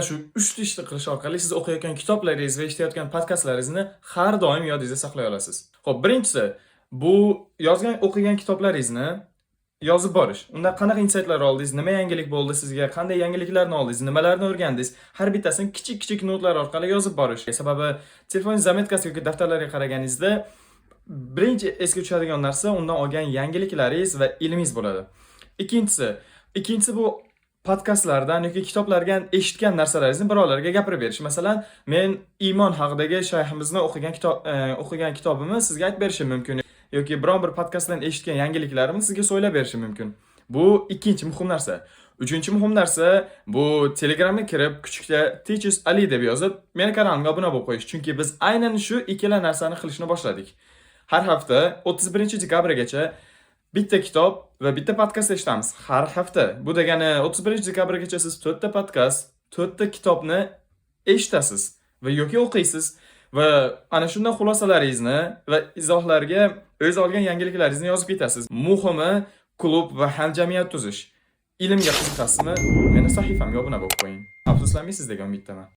Shu 3 ishni qilish orqali siz o'qiyotgan kitoblaringiz va eshitayotgan podkastlaringizni har doim yodingizda saqlay olasiz. Xo'p, birinchisi, bu o'qigan kitoblaringizni yozib borish. Unda qanaqa insightlar oldingiz, nima yangilik bo'ldi sizga, qanday yangiliklarni oldingiz, nimalarni o'rgandingiz, har bittasini kichik-kichik notlar orqali yozib borish. Sababi telefoningiz zametkasi yoki daftarlarga qaraganingizda birinchi esga tushadigan narsa undan olgan yangiliklaringiz va ilmingiz bo'ladi. Ikkinchisi bu podkastlardan yoki kitoblardan eshitgan narsalaringizni birovlarga gapirib berish. Masalan, men iymon haqidagi shayximizni o'qigan kitobimni sizga aytib berishim mumkin yoki biron bir podkastdan eshitgan yangiliklarimni sizga so'ylab berishim mumkin. Bu ikkinchi muhim narsa. Uchinchi muhim narsa bu Telegramga kirib, kuchukcha Teachers Ali deb yozib, meni kanalimga obuna bo'lib qo'yish. Chunki biz aynan shu ikkala narsani qilishni boshladik. Har hafta 31-dekabrgacha bitta kitob va bitta podkast eshitamiz. Har hafta. Bu degani 31-dekabrgacha siz 4 ta podkast, 4 ta kitobni eshitasiz va yoki o'qiysiz va ana shundan xulosalaringizni va izohlarga o'z olgan yangiliklaringizni yozib ketasiz. Muhimi klub va hamjamiyat tuzish. Ilmga qiziqasizmi? Meni sahifamga obuna bo'lib qo'ying. Afsuslanmaysiz degan umiddaman.